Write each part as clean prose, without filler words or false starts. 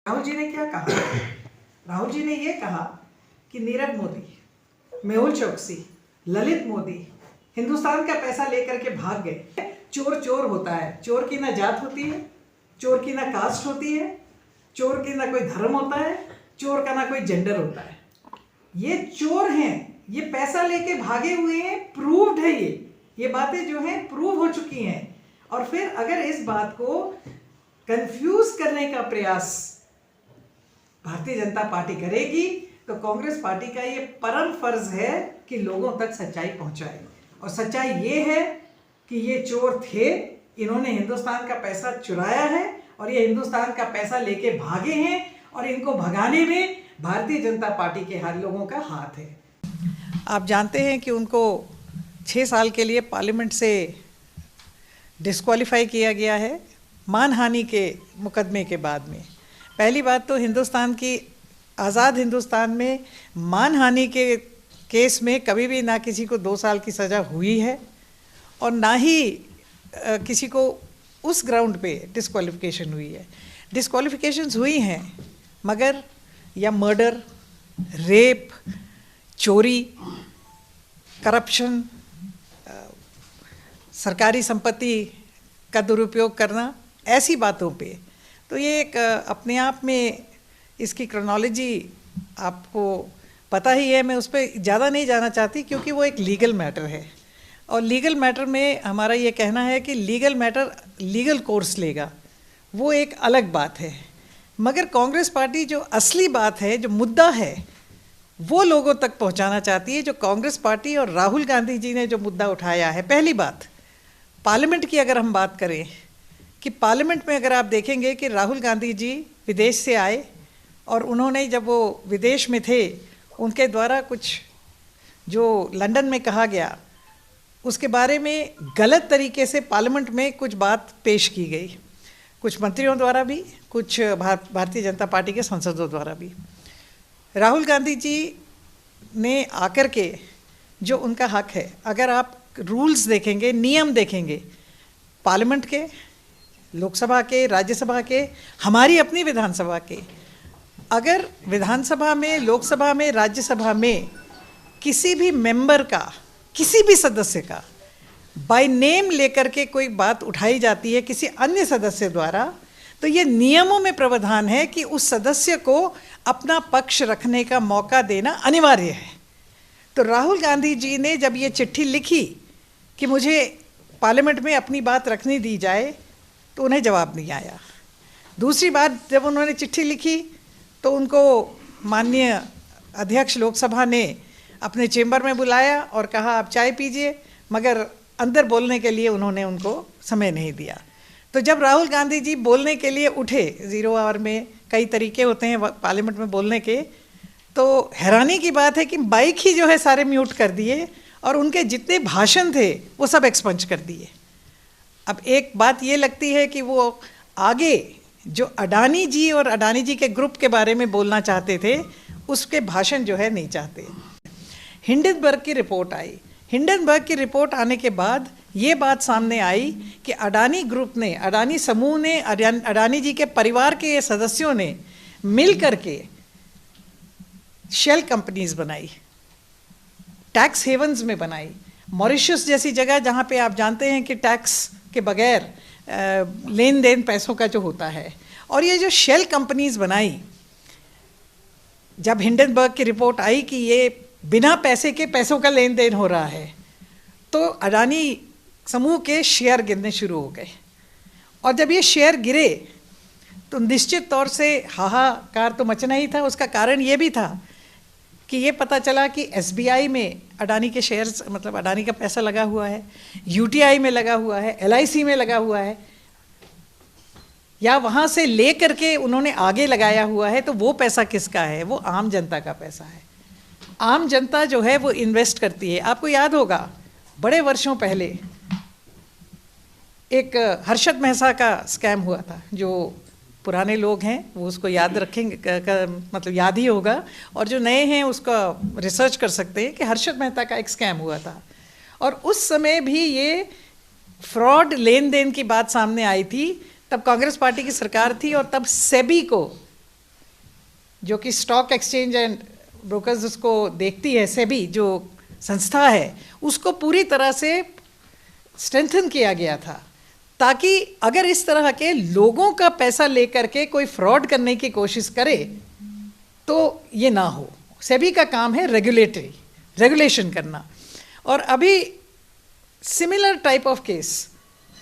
राहुल जी ने क्या कहा? राहुल जी ने ये कहा कि नीरव मोदी, मेहुल चौकसी, ललित मोदी हिंदुस्तान का पैसा लेकर के भाग गए। चोर चोर होता है, चोर की ना जात होती है, चोर की ना कास्ट होती है, चोर की ना कोई धर्म होता है, चोर का ना कोई जेंडर होता है। ये चोर हैं, ये पैसा लेके भागे हुए हैं, प्रूव्ड है। ये बातें जो हैं प्रूव हो चुकी हैं। और फिर अगर इस बात को कंफ्यूज करने का प्रयास भारतीय जनता पार्टी करेगी तो कांग्रेस पार्टी का ये परम फर्ज है कि लोगों तक सच्चाई पहुंचाए। और सच्चाई ये है कि ये चोर थे, इन्होंने हिंदुस्तान का पैसा चुराया है और ये हिंदुस्तान का पैसा लेके भागे हैं और इनको भगाने में भारतीय जनता पार्टी के हर लोगों का हाथ है। आप जानते हैं कि उनको 6 साल के लिए पार्लियामेंट से डिस्क्वालीफाई किया गया है मानहानि के मुकदमे के बाद में। पहली बात तो हिंदुस्तान की आज़ाद हिंदुस्तान में मानहानि के केस में कभी भी ना किसी को 2 साल की सज़ा हुई है और ना ही किसी को उस ग्राउंड पे डिस्क्वालिफिकेशन हुई है। डिस्क्वालिफिकेशंस हुई हैं मगर या मर्डर, रेप, चोरी, करप्शन, सरकारी संपत्ति का दुरुपयोग करना, ऐसी बातों पे तो ये एक अपने आप में इसकी क्रोनोलॉजी आपको पता ही है। मैं उस पर ज़्यादा नहीं जाना चाहती क्योंकि वो एक लीगल मैटर है और लीगल मैटर में हमारा ये कहना है कि लीगल मैटर लीगल कोर्स लेगा, वो एक अलग बात है। मगर कांग्रेस पार्टी जो असली बात है, जो मुद्दा है, वो लोगों तक पहुंचाना चाहती है। जो कांग्रेस पार्टी और राहुल गांधी जी ने जो मुद्दा उठाया है, पहली बात पार्लियामेंट की अगर हम बात करें कि पार्लियामेंट में अगर आप देखेंगे कि राहुल गांधी जी विदेश से आए और उन्होंने जब वो विदेश में थे उनके द्वारा कुछ जो लंदन में कहा गया उसके बारे में गलत तरीके से पार्लियामेंट में कुछ बात पेश की गई, कुछ मंत्रियों द्वारा भी, कुछ भारतीय जनता पार्टी के सांसदों द्वारा भी। राहुल गांधी जी ने आकर के जो उनका हक है, अगर आप रूल्स देखेंगे, नियम देखेंगे पार्लियामेंट के, लोकसभा के, राज्यसभा के, हमारी अपनी विधानसभा के, अगर विधानसभा में, लोकसभा में, राज्यसभा में किसी भी मेंबर का, किसी भी सदस्य का बाय नेम लेकर के कोई बात उठाई जाती है किसी अन्य सदस्य द्वारा, तो ये नियमों में प्रावधान है कि उस सदस्य को अपना पक्ष रखने का मौका देना अनिवार्य है। तो राहुल गांधी जी ने जब ये चिट्ठी लिखी कि मुझे पार्लियामेंट में अपनी बात रखने दी जाए तो उन्हें जवाब नहीं आया। दूसरी बात, जब उन्होंने चिट्ठी लिखी तो उनको माननीय अध्यक्ष लोकसभा ने अपने चेंबर में बुलाया और कहा आप चाय पीजिए, मगर अंदर बोलने के लिए उन्होंने उनको समय नहीं दिया। तो जब राहुल गांधी जी बोलने के लिए उठे, 0 आवर में कई तरीके होते हैं पार्लियामेंट में बोलने के, तो हैरानी की बात है कि माइक ही जो है सारे म्यूट कर दिए और उनके जितने भाषण थे वो सब एक्सपंज कर दिए। अब एक बात ये लगती है कि वो आगे जो अडानी जी और अडानी जी के ग्रुप के बारे में बोलना चाहते थे उसके भाषण जो है नहीं चाहते। हिंडनबर्ग की रिपोर्ट आई। हिंडनबर्ग की रिपोर्ट आने के बाद ये बात सामने आई कि अडानी ग्रुप ने, अडानी समूह ने, अडानी जी के परिवार के सदस्यों ने मिल करके शेल कंपनीज बनाई, टैक्स हेवन्स में बनाई। मॉरिशस जैसी जगह जहाँ पे आप जानते हैं कि टैक्स के बगैर लेन देन पैसों का जो होता है, और ये जो शेल कंपनीज बनाई, जब हिंडनबर्ग की रिपोर्ट आई कि ये बिना पैसे के पैसों का लेन देन हो रहा है, तो अडानी समूह के शेयर गिरने शुरू हो गए। और जब ये शेयर गिरे तो निश्चित तौर से हाहाकार तो मचना ही था। उसका कारण ये भी था कि ये पता चला कि SBI में अडानी के शेयर्स, मतलब अडानी का पैसा लगा हुआ है, UTI में लगा हुआ है, LIC में लगा हुआ है, या वहाँ से ले करके उन्होंने आगे लगाया हुआ है। तो वो पैसा किसका है? वो आम जनता का पैसा है। आम जनता जो है वो इन्वेस्ट करती है। आपको याद होगा बड़े वर्षों पहले एक हर्षद मेहता का स्कैम हुआ था। जो पुराने लोग हैं वो उसको याद रखेंगे, मतलब याद ही होगा, और जो नए हैं उसका रिसर्च कर सकते हैं कि हर्षद मेहता का एक स्कैम हुआ था। और उस समय भी ये फ्रॉड लेन देन की बात सामने आई थी। तब कांग्रेस पार्टी की सरकार थी और तब सेबी को जो कि स्टॉक एक्सचेंज एंड ब्रोकर्स उसको देखती है, सेबी जो संस्था है, उसको पूरी तरह से स्ट्रेंथन किया गया था, ताकि अगर इस तरह के लोगों का पैसा लेकर के कोई फ्रॉड करने की कोशिश करे तो ये ना हो। सेबी का काम है रेगुलेशन करना। और अभी सिमिलर टाइप ऑफ केस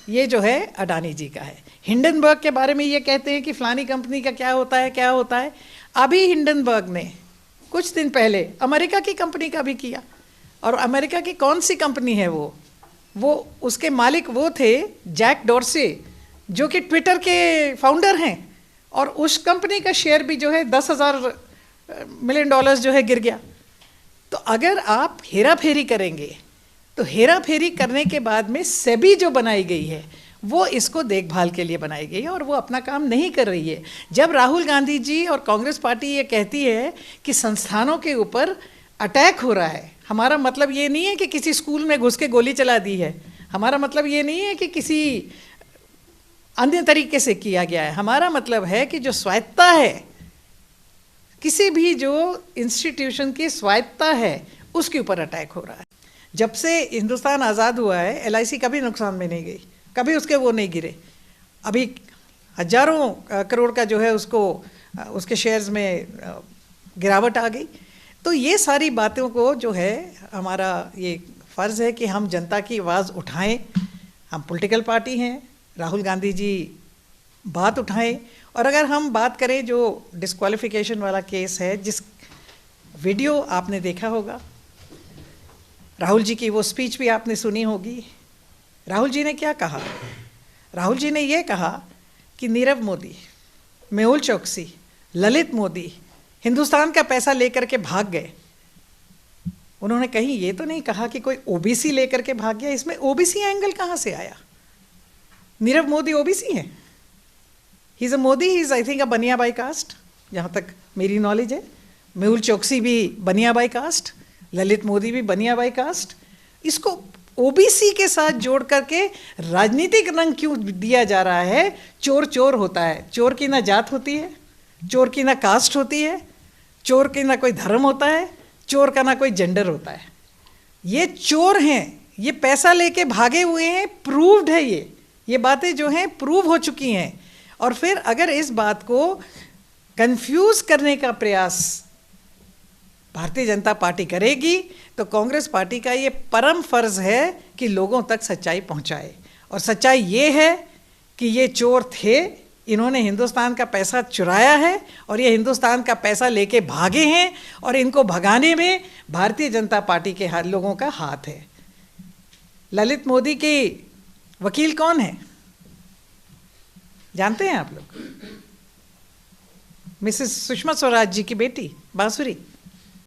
ये जो है अडानी जी का है। हिंडनबर्ग के बारे में ये कहते हैं कि फलानी कंपनी का क्या होता है। अभी हिंडनबर्ग ने कुछ दिन पहले अमेरिका की कंपनी का भी किया, और अमेरिका की कौन सी कंपनी है वो उसके मालिक वो थे जैक डॉर्से, जो कि ट्विटर के फाउंडर हैं, और उस कंपनी का शेयर भी जो है $10,000 मिलियन जो है गिर गया। तो अगर आप हेरा फेरी करेंगे तो हेरा फेरी करने के बाद में सेबी जो बनाई गई है वो इसको देखभाल के लिए बनाई गई है, और वो अपना काम नहीं कर रही है। जब राहुल गांधी जी और कांग्रेस पार्टी ये कहती है कि संस्थानों के ऊपर अटैक हो रहा है, हमारा मतलब ये नहीं है कि किसी स्कूल में घुस के गोली चला दी है, हमारा मतलब ये नहीं है कि किसी अन्य तरीके से किया गया है, हमारा मतलब है कि जो स्वायत्ता है, किसी भी जो इंस्टीट्यूशन की स्वायत्ता है उसके ऊपर अटैक हो रहा है। जब से हिंदुस्तान आज़ाद हुआ है LIC कभी नुकसान में नहीं गई, कभी उसके वो नहीं गिरे। अभी हजारों करोड़ का जो है उसको उसके शेयर्स में गिरावट आ गई। तो ये सारी बातों को जो है हमारा ये फ़र्ज़ है कि हम जनता की आवाज़ उठाएं। हम पॉलिटिकल पार्टी हैं, राहुल गांधी जी बात उठाएं। और अगर हम बात करें जो डिस्क्वालिफिकेशन वाला केस है, जिस वीडियो आपने देखा होगा, राहुल जी की वो स्पीच भी आपने सुनी होगी। राहुल जी ने क्या कहा? राहुल जी ने ये कहा कि नीरव मोदी, मेहुल चोकसी, ललित मोदी हिंदुस्तान का पैसा लेकर के भाग गए। उन्होंने कहीं ये तो नहीं कहा कि कोई OBC लेकर के भाग गया। इसमें OBC एंगल कहाँ से आया? नीरव मोदी OBC है? He is a Modi, he is I think a Bania by cast, जहाँ तक मेरी नॉलेज है। मेहुल चोकसी भी बनिया बाई कास्ट, ललित मोदी भी बनिया बाई कास्ट। इसको OBC के साथ जोड़ करके राजनीतिक रंग क्यों दिया जा रहा है? चोर चोर होता है, चोर की ना जात होती है, चोर की ना कास्ट होती है, चोर की ना कोई धर्म होता है, चोर का ना कोई जेंडर होता है। ये चोर हैं, ये पैसा लेके भागे हुए हैं, प्रूव्ड है। ये बातें जो हैं प्रूव हो चुकी हैं। और फिर अगर इस बात को कंफ्यूज करने का प्रयास भारतीय जनता पार्टी करेगी तो कांग्रेस पार्टी का ये परम फर्ज है कि लोगों तक सच्चाई पहुंचाए। और सच्चाई ये है कि ये चोर थे, इन्होंने हिंदुस्तान का पैसा चुराया है और ये हिंदुस्तान का पैसा लेके भागे हैं, और इनको भगाने में भारतीय जनता पार्टी के लोगों का हाथ है। ललित मोदी की वकील कौन है जानते हैं आप लोग? मिसेस सुषमा स्वराज जी की बेटी बांसुरी।